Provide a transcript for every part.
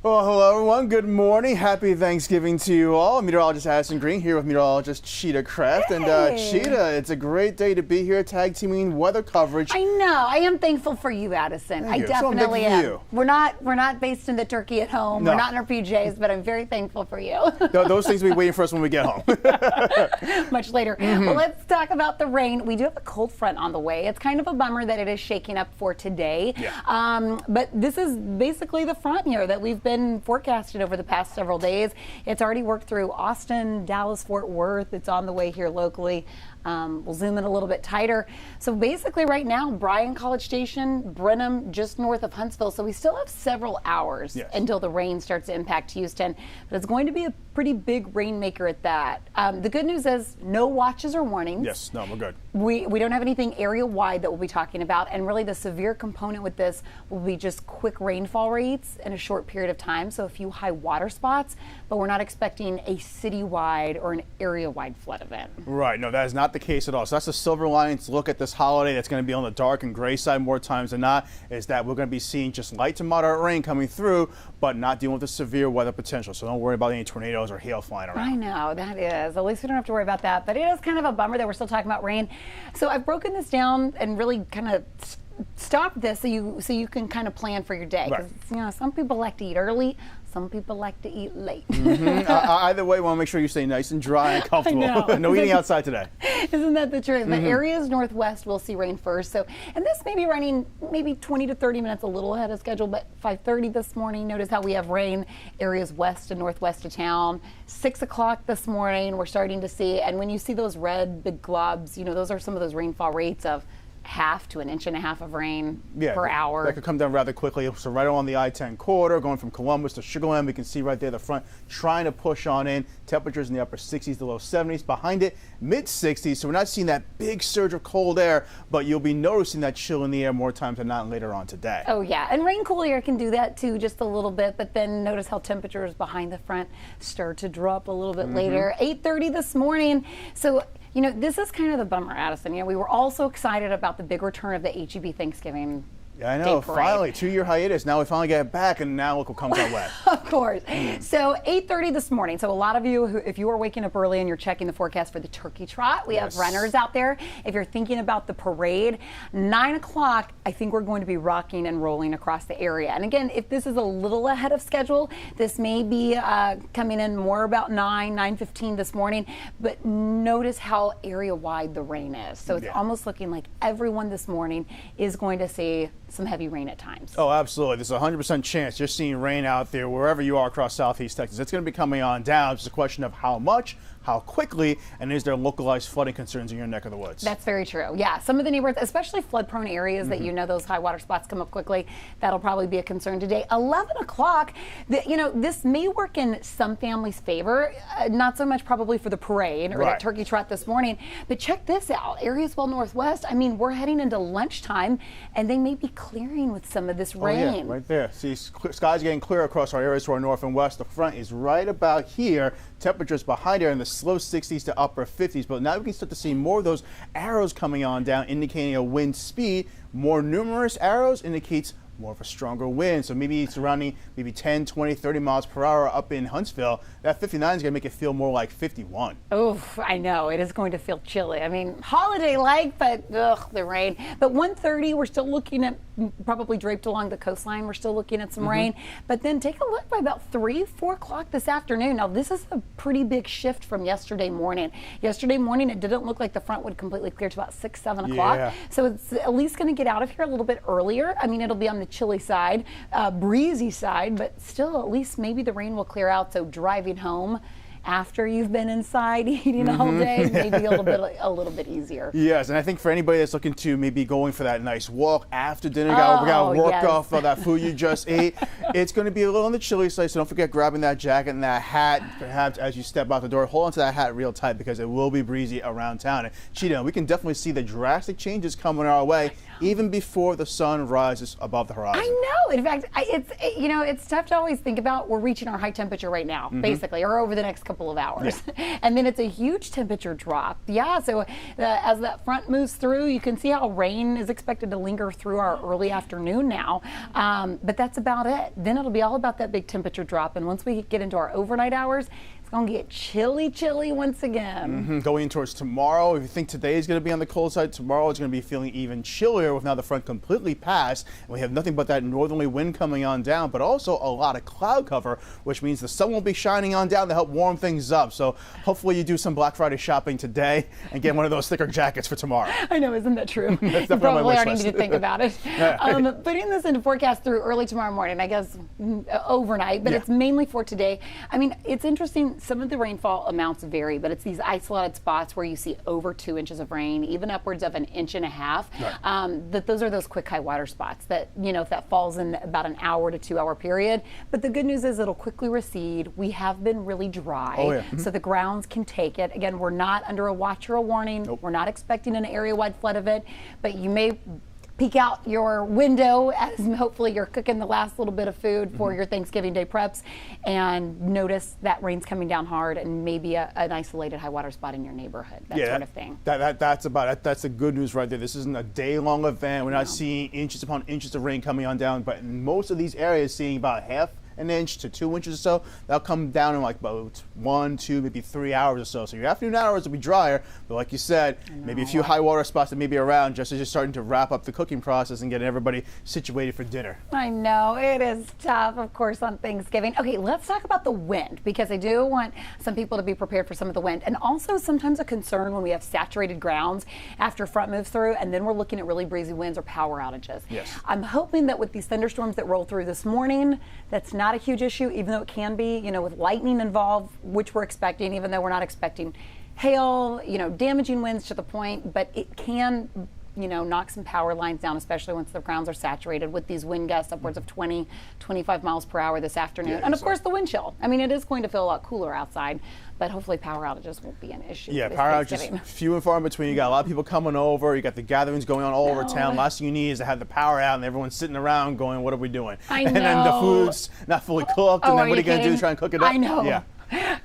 Well, hello everyone. Good morning. Happy Thanksgiving to you all. Meteorologist Addison Green here with meteorologist Chita. And Chita, it's a great day to be here, tag teaming weather coverage. I know. I am thankful for you, Addison. Thank you. I definitely am. You. We're not based in the turkey at home. No. We're not in our PJs, but I'm very thankful for you. Those things will be waiting for us when we get home. Much later. Well, let's talk about the rain. We do have a cold front on the way. It's kind of a bummer that it is shaking up for today. Yeah. But this is basically the front here that we've been forecasted over the past several days. It's already worked through Austin, Dallas, Fort Worth. It's on the way here locally. We'll zoom in a little bit tighter. So basically right now, Bryan College Station, Brenham, just north of Huntsville. So we still have several hours until the rain starts to impact Houston. But it's going to be a pretty big rainmaker at that. The good news is no watches or warnings. Yes, no, we're good. We don't have anything area-wide that we'll be talking about. And really the severe component with this will be just quick rainfall rates in a short period of time. So a few high water spots, but we're not expecting a citywide or an area-wide flood event. Right, no, that is not the case at all. So that's the silver lining to look at this holiday that's going to be on the dark and gray side more times than not, is that we're going to be seeing just light to moderate rain coming through, but not dealing with the severe weather potential. So don't worry about any tornadoes or hail flying around. I know, that is. At least we don't have to worry about that. But it is kind of a bummer that we're still talking about rain. So I've broken this down and really kind of stop this so you can kind of plan for your day. Right. You know, some people like to eat early, some people like to eat late. Either way, we want to make sure you stay nice and dry and comfortable. No eating outside today. Isn't that the truth? The areas northwest will see rain first. So, and this may be running maybe 20 to 30 minutes a little ahead of schedule, but 5:30 this morning, notice how we have rain areas west and northwest of town. 6 o'clock this morning, we're starting to see, and when you see those red big globs, you know, those are some of those rainfall rates of half to an inch and a half of rain per hour. That could come down rather quickly. So right on the I-10 corridor, going from Columbus to Sugar Land, we can see right there the front trying to push on in. Temperatures in the upper 60s to low 70s. Behind it, mid 60s. So we're not seeing that big surge of cold air, but you'll be noticing that chill in the air more times than not later on today. Oh yeah, and rain cool air can do that too, just a little bit, but then notice how temperatures behind the front start to drop a little bit later. 8:30 this morning. So you know, this is kind of the bummer, Addison. You know, we were all so excited about the big return of the HEB Thanksgiving. Yeah, I know. Finally, 2-year hiatus. Now we finally get it back, and now look what comes our way. Of course. So 8:30 this morning. So a lot of you, if you are waking up early and you're checking the forecast for the turkey trot, we have runners out there. If you're thinking about the parade, 9 o'clock, I think we're going to be rocking and rolling across the area. And again, if this is a little ahead of schedule, this may be coming in more about 9:15 this morning. But notice how area-wide the rain is. So it's almost looking like everyone this morning is going to see some heavy rain at times. Oh, absolutely. There's a 100% chance you're seeing rain out there wherever you are across Southeast Texas. It's going to be coming on down. It's just a question of how much, how quickly, and is there localized flooding concerns in your neck of the woods? That's very true. Yeah, some of the neighborhoods, especially flood-prone areas that you know those high water spots come up quickly, that'll probably be a concern today. 11 o'clock, you know, this may work in some families' favor, not so much probably for the parade or the turkey trot this morning, but check this out. Areas well northwest, I mean, we're heading into lunchtime, and they may be clearing with some of this rain. Oh, yeah, right there. See, skies getting clear across our areas to our north and west. The front is right about here. Temperatures behind are in the slow 60s to upper 50s, but now we can start to see more of those arrows coming on down, indicating a wind speed. More numerous arrows indicates more of a stronger wind. So maybe it's surrounding maybe 10, 20, 30 miles per hour up in Huntsville. That 59 is going to make it feel more like 51. Oh, I know. It is going to feel chilly. I mean, holiday-like, but the rain. But 1:30, we're still looking at probably draped along the coastline. We're still looking at some rain. But then take a look by about 3, 4 o'clock this afternoon. Now, this is a pretty big shift from yesterday morning. Yesterday morning, it didn't look like the front would completely clear to about 6, 7 o'clock. Yeah. So it's at least going to get out of here a little bit earlier. I mean, it'll be on the chilly side, breezy side, but still at least maybe the rain will clear out. So driving home after you've been inside eating all day, maybe a little bit easier. Yes, and I think for anybody that's looking to maybe going for that nice walk after dinner, we got to work off of that food you just ate. It's going to be a little on the chilly side, so don't forget grabbing that jacket and that hat. Perhaps as you step out the door, hold onto that hat real tight because it will be breezy around town. And Chita, we can definitely see the drastic changes coming our way even before the sun rises above the horizon. I know. In fact, it's tough to always think about. We're reaching our high temperature right now, basically, or over the next couple of hours. Yeah. And then it's a huge temperature drop. Yeah, so as that front moves through, you can see how rain is expected to linger through our early afternoon now. But that's about it. Then it'll be all about that big temperature drop. And once we get into our overnight hours, it's going to get chilly once again. Going in towards tomorrow, if you think today is going to be on the cold side, tomorrow it's going to be feeling even chillier with now the front completely passed. And we have nothing but that northerly wind coming on down, but also a lot of cloud cover, which means the sun will be shining on down to help warm things up. So hopefully you do some Black Friday shopping today and get one of those thicker jackets for tomorrow. I know, isn't that true? That's you probably already list. need to think about it. Putting this into forecast through early tomorrow morning, I guess overnight, but it's mainly for today. I mean, it's interesting. Some of the rainfall amounts vary, but it's these isolated spots where you see over 2 inches of rain, even upwards of 1.5 inches. Right. Those are those quick high water spots that, if that falls in about an hour to 2 hour period. But the good news is it'll quickly recede. We have been really dry, so the grounds can take it. Again, we're not under a watch or a warning. Nope. We're not expecting an area-wide flood of it, but you may peek out your window as hopefully you're cooking the last little bit of food for your Thanksgiving Day preps and notice that rain's coming down hard and maybe an isolated high water spot in your neighborhood, that sort of thing. That's about it. That's the good news right there. This isn't a day-long event. We're not seeing inches upon inches of rain coming on down, but in most of these areas seeing about half an inch to 2 inches or so. That'll come down in like about 1, 2, maybe 3 hours or so. So your afternoon hours will be drier, but like you said, maybe a few high water spots that may be around just as you're starting to wrap up the cooking process and getting everybody situated for dinner. I know, it is tough, of course, on Thanksgiving. Okay, let's talk about the wind, because I do want some people to be prepared for some of the wind. And also sometimes a concern when we have saturated grounds after front moves through, and then we're looking at really breezy winds or power outages. Yes. I'm hoping that with these thunderstorms that roll through this morning, that's not a huge issue, even though it can be, with lightning involved, which we're expecting, even though we're not expecting hail, damaging winds to the point, but it can, knock some power lines down, especially once the grounds are saturated with these wind gusts upwards of 20, 25 miles per hour this afternoon. And of course the wind chill. I mean, it is going to feel a lot cooler outside, but hopefully power outages won't be an issue. Yeah, power outages few and far in between. You got a lot of people coming over. You got the gatherings going on all over town. Last thing you need is to have the power out and everyone's sitting around going, what are we doing? I know. And then the food's not fully cooked, and then what are you going to do? Try and cook it up? I know. Yeah.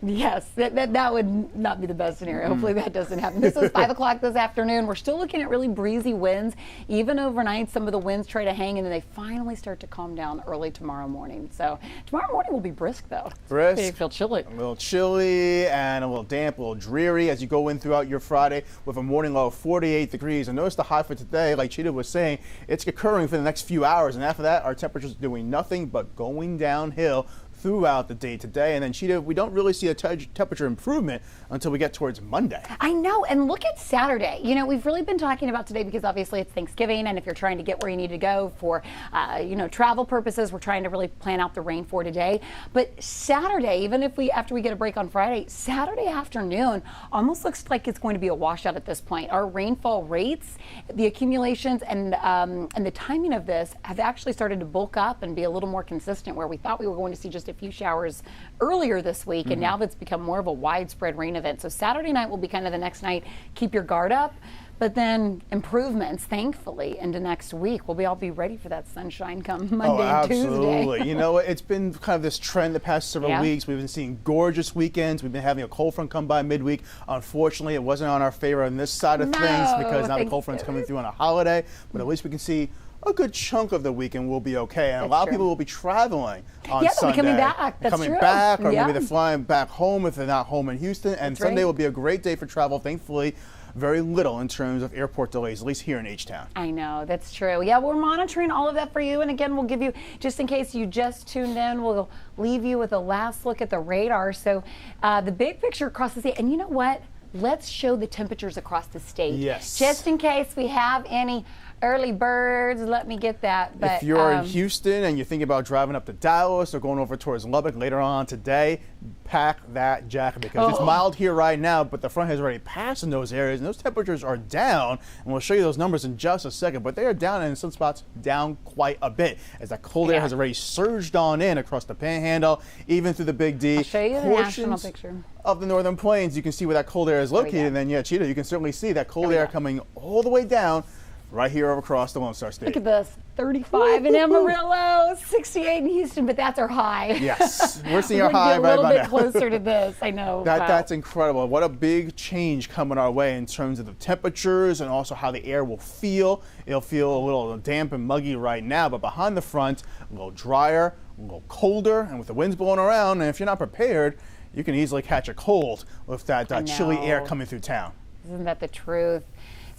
Yes, that would not be the best scenario. Hopefully that doesn't happen. This is 5 o'clock this afternoon. We're still looking at really breezy winds. Even overnight, some of the winds try to hang, and then they finally start to calm down early tomorrow morning. So tomorrow morning will be brisk, though. Brisk. It'll feel chilly. A little chilly and a little damp, a little dreary as you go in throughout your Friday with a morning low of 48 degrees. And notice the high for today, like Chita was saying, it's occurring for the next few hours. And after that, our temperatures are doing nothing but going downhill throughout the day today. And then Chita, we don't really see a temperature improvement until we get towards Monday. I know, and look at Saturday. We've really been talking about today because obviously it's Thanksgiving, and if you're trying to get where you need to go for travel purposes, we're trying to really plan out the rain for today. But Saturday, even if after we get a break on Friday, Saturday afternoon almost looks like it's going to be a washout at this point. Our rainfall rates, the accumulations, and the timing of this have actually started to bulk up and be a little more consistent, where we thought we were going to see just a few showers earlier this week, and now that's become more of a widespread rain event. So Saturday night will be kind of the next night. Keep your guard up. But then improvements, thankfully, into next week. We'll all be ready for that sunshine come Monday and Tuesday. Absolutely. It's been kind of this trend the past several weeks. We've been seeing gorgeous weekends. We've been having a cold front come by midweek. Unfortunately, it wasn't on our favor on this side of things because now the cold front's coming through on a holiday. But at least we can see a good chunk of the weekend will be okay. And a lot of people will be traveling on Sunday. They'll be coming back. That's coming true. back, or maybe they're flying back home if they're not home in Houston. And Sunday will be a great day for travel, thankfully. Very little in terms of airport delays, at least here in H-Town. I know, that's true. Yeah, we're monitoring all of that for you. And again, we'll give you, just in case you just tuned in, we'll leave you with a last look at the radar. So the big picture across the state. And you know what? Let's show the temperatures across the state. Yes. Just in case we have any early birds, let me get that. But if you're in Houston and you're thinking about driving up to Dallas or going over towards Lubbock later on today, pack that jacket because it's mild here right now, but the front has already passed in those areas, and those temperatures are down, and we'll show you those numbers in just a second, but they are down, and in some spots down quite a bit as that cold air has already surged on in across the Panhandle, even through the Big D. I'll show you the national picture of the northern plains. You can see where that cold air is located, and then Chita, you can certainly see that cold air coming all the way down right here across the Lone Star State. Look at this, 35 in Amarillo, 68 in Houston, but that's our high. Yes, we're seeing our We're high gonna right be a about little bit now. closer to this, I know. Wow. That's incredible. What a big change coming our way in terms of the temperatures and also how the air will feel. It'll feel a little damp and muggy right now, but behind the front, a little drier, a little colder, and with the winds blowing around, and if you're not prepared, you can easily catch a cold with that chilly air coming through town. Isn't that the truth?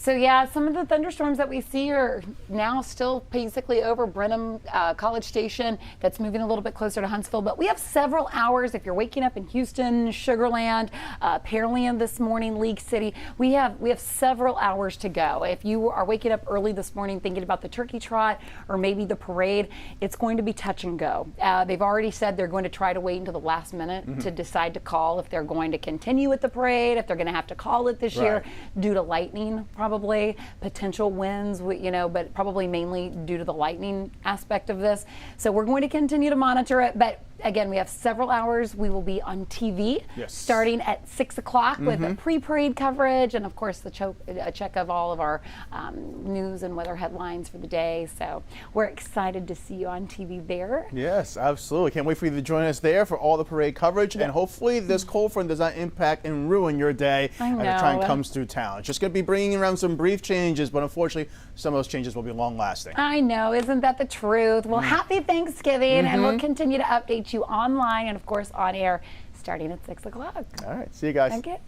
So yeah, some of the thunderstorms that we see are now still basically over Brenham College Station. That's moving a little bit closer to Huntsville, but we have several hours. If you're waking up in Houston, Sugar Land, Pearland this morning, League City, we have several hours to go. If you are waking up early this morning thinking about the turkey trot or maybe the parade, it's going to be touch and go. They've already said they're going to try to wait until the last minute to decide to call if they're going to continue with the parade, if they're going to have to call it this year due to lightning. Probably potential winds, but probably mainly due to the lightning aspect of this. So we're going to continue to monitor it, but again, we have several hours. We will be on TV starting at 6 o'clock with a pre-parade coverage and, of course, a check of all of our news and weather headlines for the day. So we're excited to see you on TV there. Yes, absolutely. Can't wait for you to join us there for all the parade coverage. And hopefully this cold front does not impact and ruin your day as the train comes through town. It's just going to be bringing around some brief changes, but unfortunately, some of those changes will be long-lasting. I know. Isn't that the truth? Well, happy Thanksgiving, and we'll continue to update you online and, of course, on air starting at 6 o'clock. All right. See you guys. Okay.